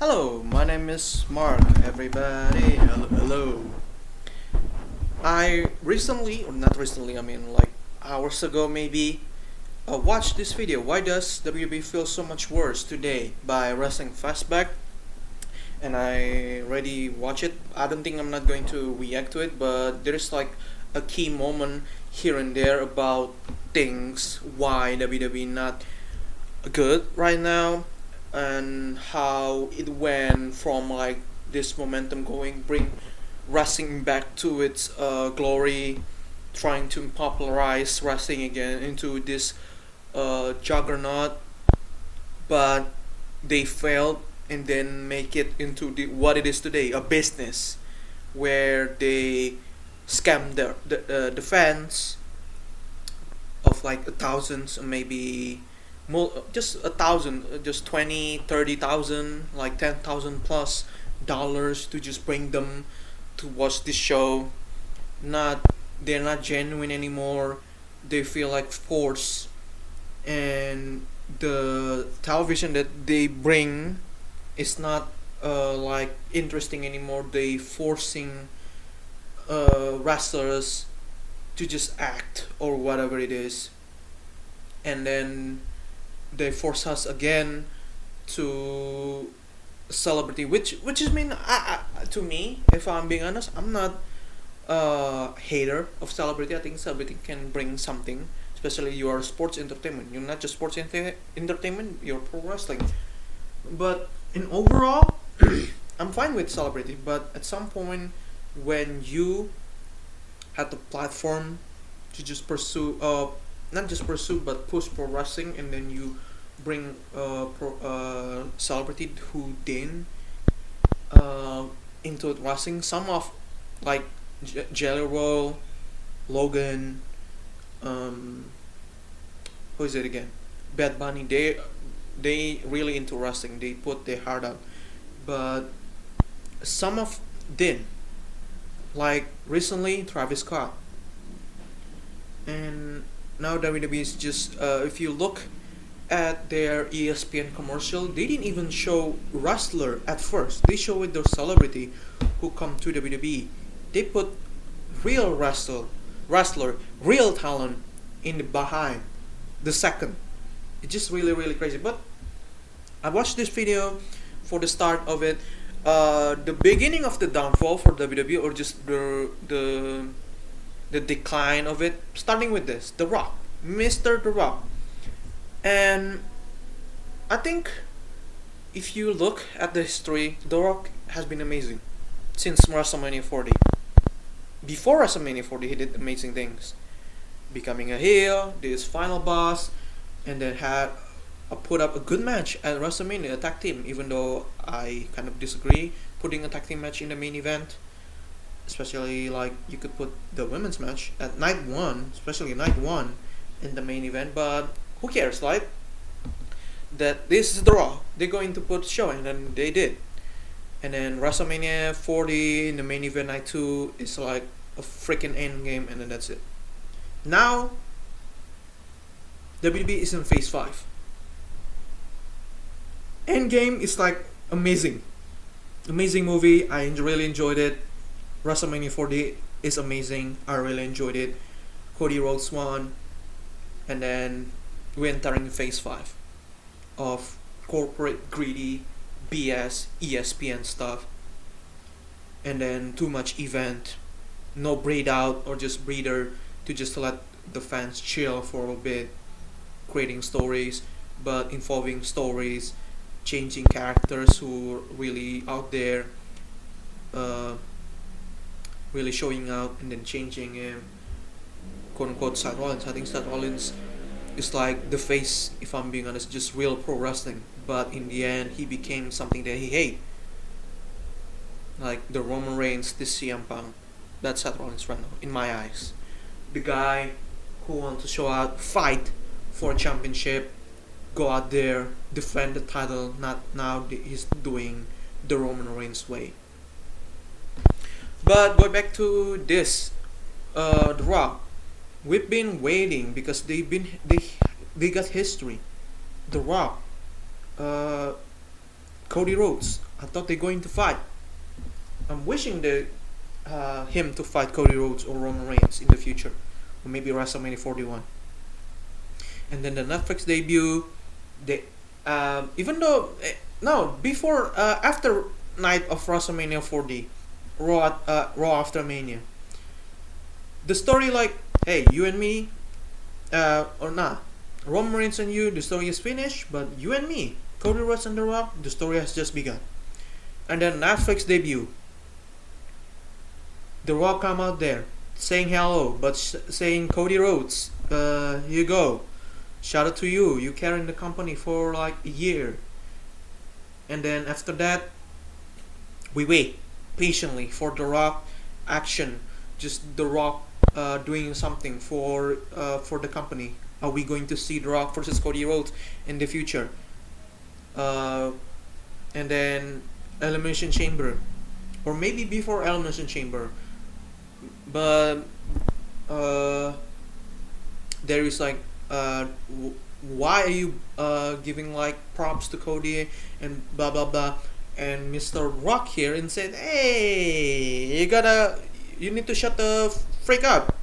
Hello, my name is Mark, everybody. Hello. I recently, or not recently, I mean like hours ago maybe, watched this video. Why does WB feel so much worse today by wrestling fastback? And I already watch it. I don't think I'm not going to react to it, but there's like a key moment here and there about things why WWE not good right now and how it went from like this momentum going bring wrestling back to its glory, trying to popularize wrestling again into this juggernaut, but they failed and then make it into what it is today, a business where they scam the fans of like thousands, maybe just 1,000, just 20, 30,000, like 10,000 plus dollars to just bring them to watch this show. Not They're not genuine anymore. They feel like forced, and the television that they bring is not like interesting anymore. They forcing wrestlers to just act or whatever it is, and then they force us again to celebrity, which is mean to me. If I'm being honest, I'm not a hater of celebrity. I think celebrity can bring something, especially your sports entertainment. You're not just sports entertainment. You're pro wrestling. But in overall, I'm fine with celebrity. But at some point, when you had the platform to just pursue not just pursue but push pro wrestling, and then you bring celebrity who didn't into wrestling, some of like Jelly Roll, Logan, um, who is it again, Bad Bunny, they really into wrestling, they put their heart out, but some of didn't, like recently Travis Scott. And now WWE is just if you look at their ESPN commercial, they didn't even show wrestler at first. They show it their celebrity who come to WWE. They put real wrestler, real talent in the behind the second. It's just really crazy. But I watched this video for the start of it. The beginning of the downfall for WWE, or just the decline of it, starting with this, The Rock, Mr. The Rock. And I think if you look at the history, The Rock has been amazing since WrestleMania 40. Before WrestleMania 40, he did amazing things, becoming a heel, did his final boss, and then had put up a good match at WrestleMania, a tag team. Even though I kind of disagree putting a tag team match in the main event, especially like you could put the women's match at night one, especially night one, in the main event. But who cares, right? That this is the Raw. They're going to put show, and then they did. And then WrestleMania 40 in the main event night 2 is like a freaking end game, and then that's it. Now WB is in phase 5. Endgame is like amazing. Amazing movie. I really enjoyed it. WrestleMania 40 is amazing. I really enjoyed it. Cody Rhodes won. And then we're entering phase 5 of corporate greedy BS ESPN stuff, and then too much event, no breathe out or just breather to just let the fans chill for a bit, creating stories, but involving stories, changing characters who are really out there, really showing out, and then changing him, quote unquote, Seth Rollins. I think Seth Rollins is like the face, if I'm being honest, just real pro wrestling. But in the end, he became something that he hate, like the Roman Reigns, this CM Punk. That's Seth Rollins right now, in my eyes. The guy who wants to show out, fight for a championship, go out there, defend the title. Not now. He's doing the Roman Reigns way. But going back to this, The Rock. We've been waiting because they got history. The Rock, Cody Rhodes, I thought they're going to fight. I'm wishing him to fight Cody Rhodes or Roman Reigns in the future, or maybe WrestleMania 41. And then the Netflix debut, they even though no before after night of WrestleMania 40, Raw after Mania, the story like, hey, you and me, or nah, Roman Reigns and you, the story is finished, but you and me, Cody Rhodes and The Rock, the story has just begun. And then Netflix debut, The Rock come out there saying hello, but saying Cody Rhodes, here you go, shout out to you, you carrying the company for like a year. And then after that, we wait patiently for The Rock action, just The Rock doing something for the company. Are we going to see The Rock versus Cody Rhodes in the future? And then Elimination Chamber, or maybe before Elimination Chamber, but there is like, why are you giving like props to Cody and blah blah blah, and Mr. Rock here and said, hey, you need to shut the freak up,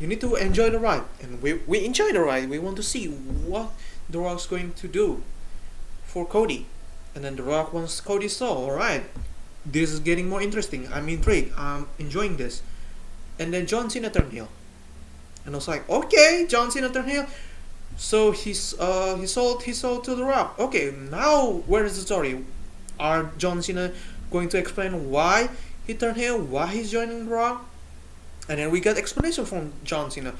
you need to enjoy the ride. And we enjoy the ride. We want to see what The Rock's going to do for Cody. And then The Rock wants Cody's soul. Alright, this is getting more interesting, I'm intrigued, I'm enjoying this. And then John Cena turned heel, and I was like, okay, John Cena turned heel, so he sold to The Rock. Okay, now where is the story? Are John Cena going to explain why he turned heel, why he's joining The Rock? And then we got explanation from John Cena.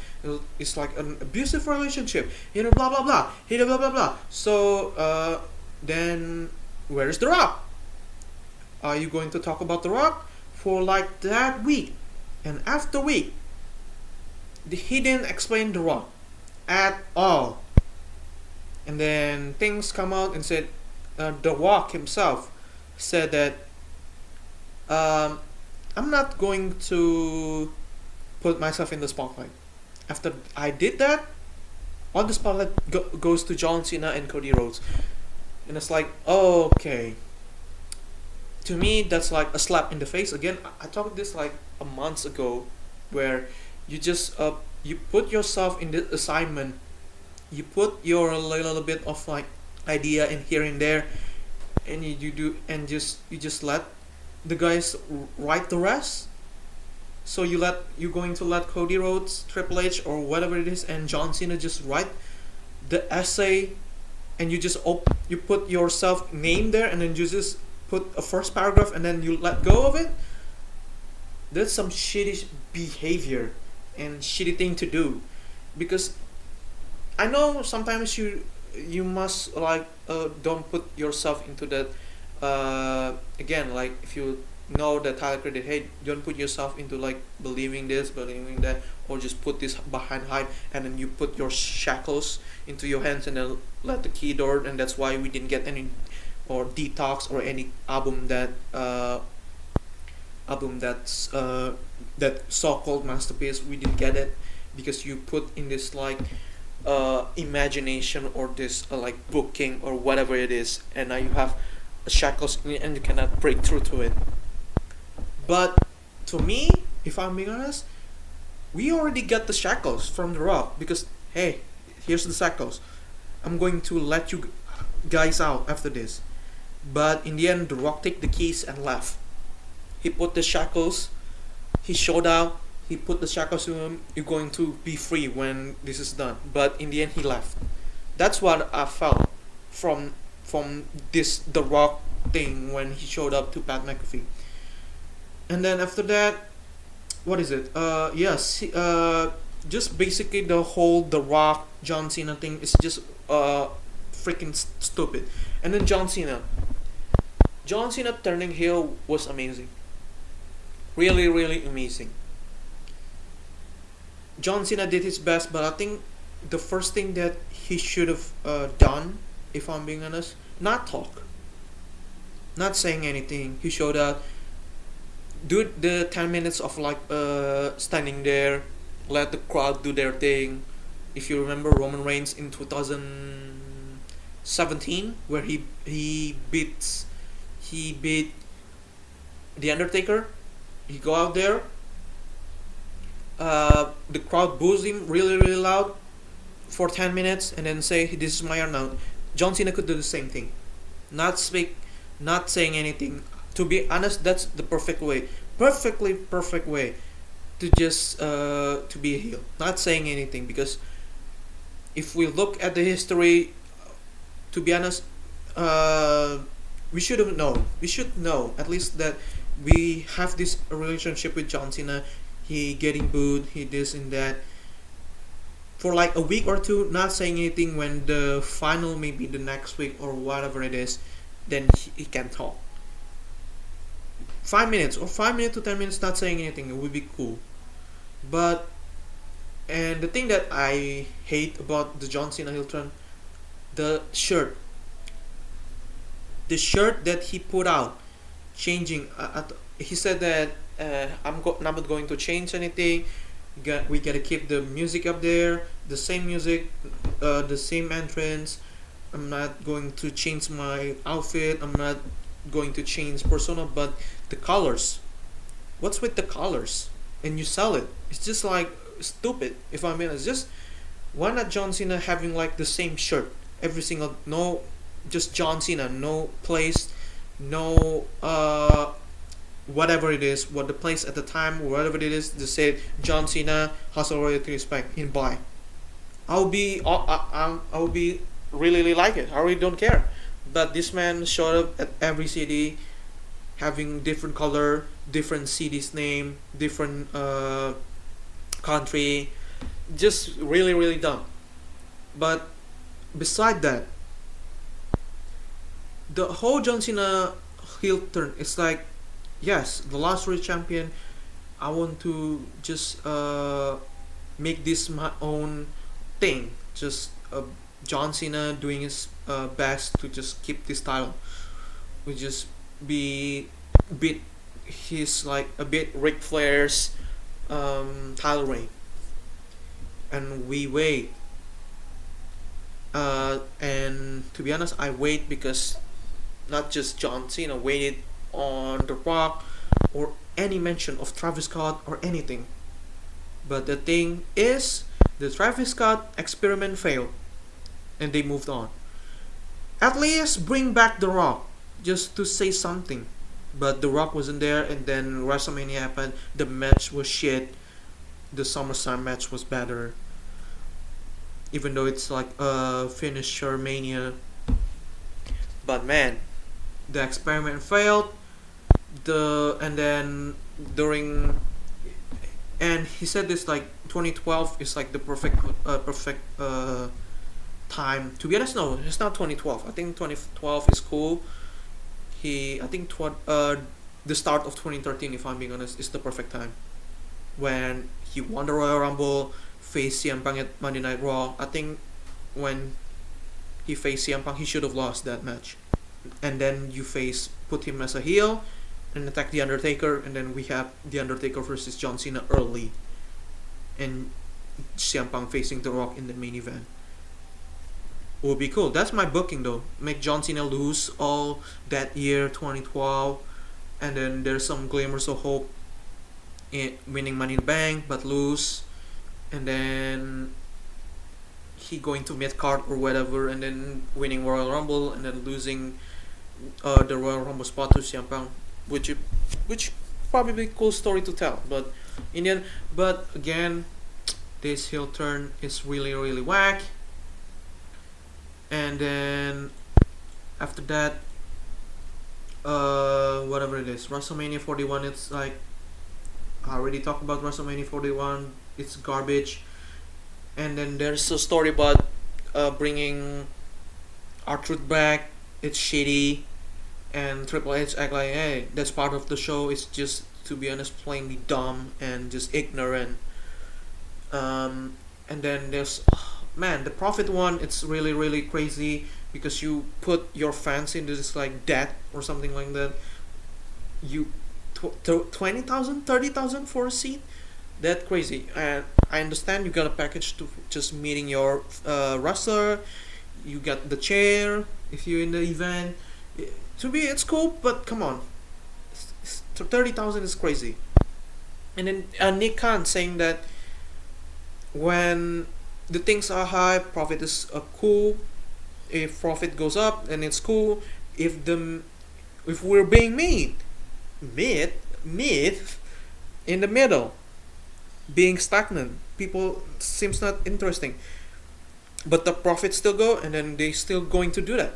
It's like an abusive relationship, blah blah blah, blah blah blah. So then where is The Rock? Are you going to talk about The Rock for like that week? And after week, he didn't explain The Rock at all. And then things come out and said, The Rock himself said that, I'm not going to put myself in the spotlight. After I did that, all the spotlight goes to John Cena and Cody Rhodes. And it's like, oh, okay. To me, that's like a slap in the face. Again, I talked this like a month ago, where you just you put yourself in the assignment, you put your little bit of like idea in here and there, and you just let the guys write the rest. So you're going to let Cody Rhodes, Triple H, or whatever it is, and John Cena just write the essay, and you put yourself name there, and then you just put a first paragraph, and then you let go of it. That's some shitty behavior and shitty thing to do, because I know sometimes you must like don't put yourself into that. Again, like if you know that Tyler credit, hey, don't put yourself into like believing this, believing that, or just put this behind hype, and then you put your shackles into your hands and then let the key door. And that's why we didn't get any or Detox or any album that's that so-called masterpiece. We didn't get it because you put in this like imagination or this like booking or whatever it is, and now you have shackles and you cannot break through to it. But to me, if I'm being honest, we already got the shackles from The Rock, because hey, here's the shackles, I'm going to let you guys out after this. But in the end, The Rock take the keys and left. He put the shackles, he showed out, he put the shackles to him, you're going to be free when this is done. But in the end, he left. That's what I felt from this The Rock thing when he showed up to Pat McAfee. And then after that, what is it? Just basically the whole The Rock John Cena thing is just freaking stupid. And then John Cena turning heel was amazing. Really, really amazing. John Cena did his best, but I think the first thing that he should have done, if I'm being honest, not talk, not saying anything. He showed up, do the 10 minutes of like standing there, let the crowd do their thing. If you remember Roman Reigns in 2017, where he he beat the Undertaker. He go out there. The crowd boos him really really loud for 10 minutes and then say this is my year now. John Cena could do the same thing. Not speak, not saying anything. To be honest, that's the perfect way. Perfectly perfect way to just to be a heel. Not saying anything because if we look at the history, to be honest, uh, we should have known. We should know at least that we have this relationship with John Cena. He getting booed. He this and that for like a week or two, not saying anything. When the final, maybe the next week or whatever it is, then he can talk. 5 minutes or 5 minutes to 10 minutes, not saying anything. It would be cool. But and the thing that I hate about the John Cena heel turn, the shirt, the shirt that he put out, changing. He said that not going to change anything. We gotta keep the music up there, the same music, the same entrance. I'm not going to change my outfit. I'm not going to change persona, but the colors. What's with the colors? And you sell it. It's just like stupid. If I mean, it's just why not John Cena having like the same shirt every single no, just John Cena, no place, no whatever it is, what the place at the time, whatever it is, just say John Cena has a royalty respect in buy. I'll be really really like it. I really don't care. But this man showed up at every city, having different color, different city's name, different country, just really really dumb. But beside that, the whole John Cena heel turn, it's like yes, the last world champion. I want to just make this my own thing. Just John Cena doing his best to just keep this title. We just be bit his like a bit Ric Flair's title reign, and we wait. And to be honest, I wait because not just John Cena waited on The Rock or any mention of Travis Scott or anything. But the thing is, the Travis Scott experiment failed and they moved on. At least bring back The Rock just to say something. But The Rock wasn't there, and then WrestleMania happened. The match was shit. The SummerSlam match was better. Even though it's like a finisher mania. But man, the experiment failed. And then during and he said this like 2012 is like the perfect time. To be honest, no, it's not 2012. I think 2012 is cool. I think the start of 2013, if I'm being honest, is the perfect time when he won the Royal Rumble, faced CM Punk at Monday Night Raw. I think when he faced CM Punk, he should have lost that match. And then put him as a heel and attack the Undertaker, and then we have the Undertaker versus John Cena early, and CM Punk facing The Rock in the main event. Would be cool. That's my booking though. Make John Cena lose all that year 2012, and then there's some glimmers of hope in winning Money in the Bank but lose, and then he going to mid card or whatever, and then winning Royal Rumble and then losing the Royal Rumble spot to CM Punk, which probably cool story to tell. But but again, this heel turn is really really whack. And then after that, whatever it is, WrestleMania 41. It's like I already talked about WrestleMania 41. It's garbage. And then there's a story about bringing R-Truth back. It's shitty, and Triple H act like, hey, that's part of the show. It's just, to be honest, plainly dumb and just ignorant. And then there's man, the Profit one. It's really really crazy because you put your fans into this like debt or something like that. You 20,000, 30,000 for a seat. That crazy. And I understand you got a package to just meeting your wrestler. You got the chair if you're in the event. To me, it's cool, but come on, 30,000 is crazy. And then Nick Khan saying that when the things are high, profit is cool. If profit goes up, then it's cool. If the if we're being mid in the middle, being stagnant, people seems not interesting. But the profits still go, and then they still going to do that.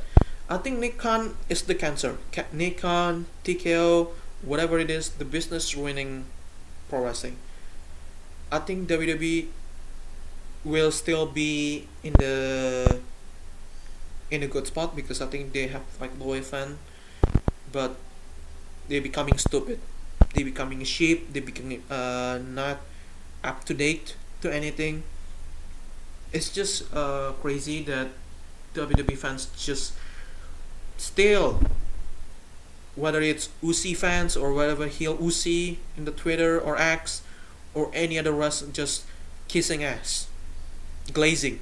I think Nick Khan is the cancer. Nick Khan, TKO, whatever it is, the business ruining pro wrestling. I think WWE will still be in a good spot because I think they have like loyal fan, but they're becoming stupid. They're becoming sheep. They're becoming not up to date to anything. It's just crazy that WWE fans just still, whether it's Uzi fans or whatever, heel Uzi in the Twitter or X or any other wrestler, just kissing ass, glazing.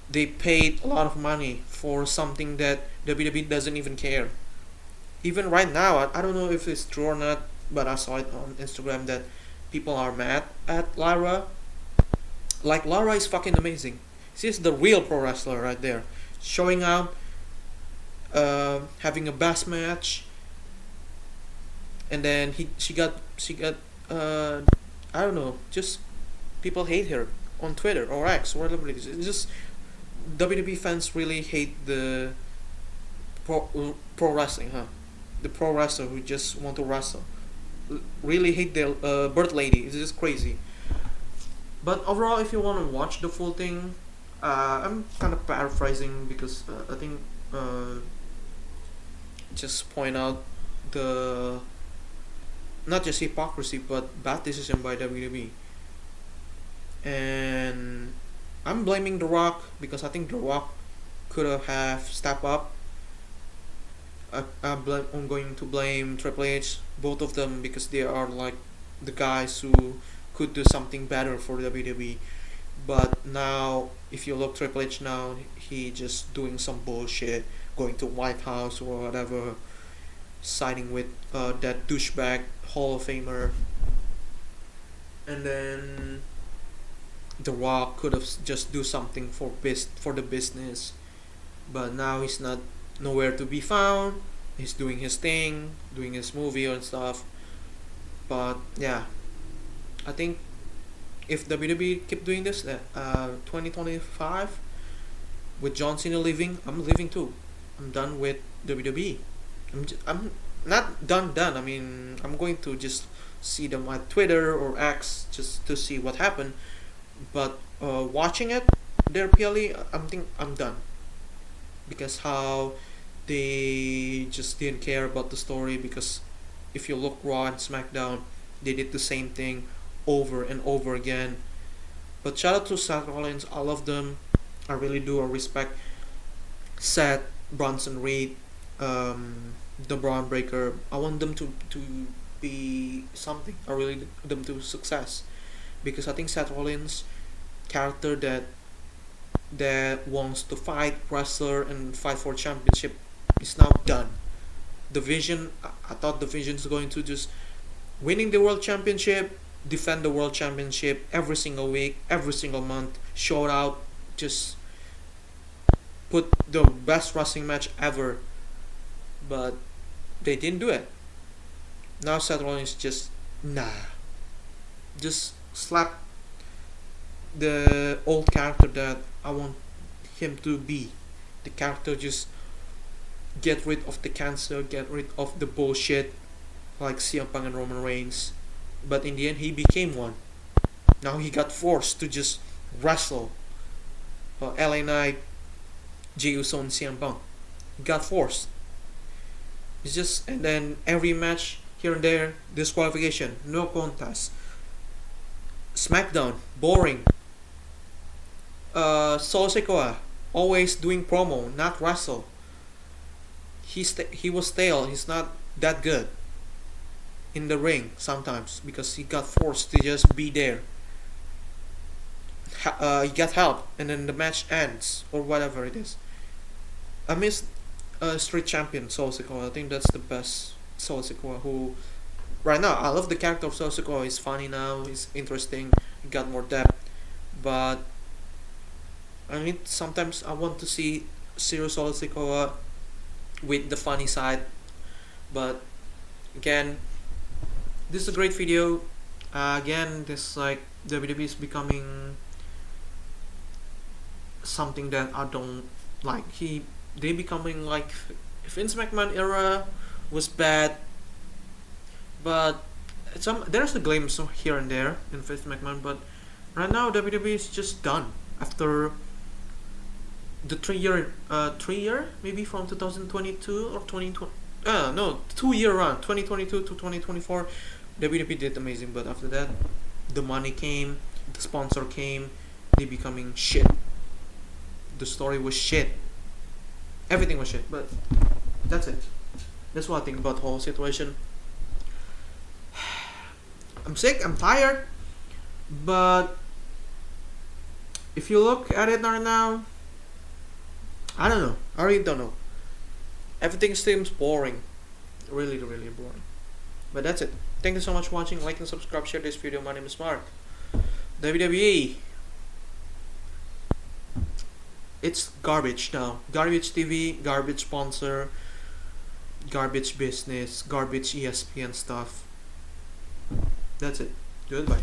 They paid a lot of money for something that WWE doesn't even care. Even right now, I don't know if it's true or not, but I saw it on Instagram that people are mad at Lara. Like, Lara is fucking amazing. She's the real pro wrestler right there, showing out, having a bass match, and then she got I don't know, just people hate her on Twitter or X or whatever it is. It's just WWE fans really hate the pro wrestling, huh? The pro wrestler who just want to wrestle really hate the bird lady. It's just crazy. But overall, if you want to watch the full thing, I'm kind of paraphrasing because I think just point out the not just hypocrisy but bad decision by WWE. And I'm blaming The Rock because I think The Rock could have stepped up. I'm going to blame Triple H, both of them, because they are like the guys who could do something better for WWE. But now, if you look Triple H now, he just doing some bullshit, going to White House or whatever, siding with that douchebag Hall of Famer, and then The Rock could have just do something for the business, but now he's not nowhere to be found. He's doing his thing, doing his movie and stuff. But yeah, I think if WWE keep doing this, 2025 with John Cena leaving, I'm leaving too. I'm done with WWE. I'm not done. I mean, I'm going to just see them at Twitter or X just to see what happened. But watching it, they're purely. I'm done because how they just didn't care about the story. Because if you look Raw and SmackDown, they did the same thing over and over again. But shout out to Seth Rollins. I love them. I really do. I respect Seth, Bronson Reed, the Braun Breaker. I want them to be something. I really want them to success because I think Seth Rollins character that wants to fight, wrestler, and fight for championship is now done. The vision, I thought the vision is going to just winning the world championship, defend the world championship every single week, every single month, show it out, just put the best wrestling match ever. But they didn't do it. Now Seth Rollins just just slap the old character that I want him to be. The character just get rid of the cancer, get rid of the bullshit like CM Punk and Roman Reigns. But in the end, he became one. Now he got forced to just wrestle LA Knight, Jey Uso, and CM Punk. He got forced. It's just, and then every match here and there, disqualification, no contest. SmackDown, boring. Solo Sikoa, always doing promo, not wrestle. He was stale. He's not that good in the ring sometimes because he got forced to just be there. He got help, and then the match ends or whatever it is. I miss Street Champion Solo Sikoa. I think that's the best Solo Sikoa. Who right now I love the character of Solo Sikoa. He's funny now. He's interesting. He got more depth. But I mean, sometimes I want to see serious Solo Sikoa with the funny side. But again, this is a great video. Again, this like WWE is becoming something that I don't like. They becoming like Vince McMahon era was bad, but there's a glimpse here and there in Vince McMahon. But right now WWE is just done after the 3 year maybe from 2022 or 2020. No, 2 year run, 2022 to 2024. WWE did amazing, but after that, the money came, the sponsor came, they becoming shit. The story was shit. Everything was shit. But that's it. That's what I think about the whole situation. I'm sick. I'm tired. But if you look at it right now, I don't know. I really don't know. Everything seems boring. Really, really boring. But that's it. Thank you so much for watching. Like and subscribe. Share this video. My name is Mark. WWE. It's garbage now. Garbage TV, garbage sponsor, garbage business, garbage ESPN stuff. That's it. Goodbye.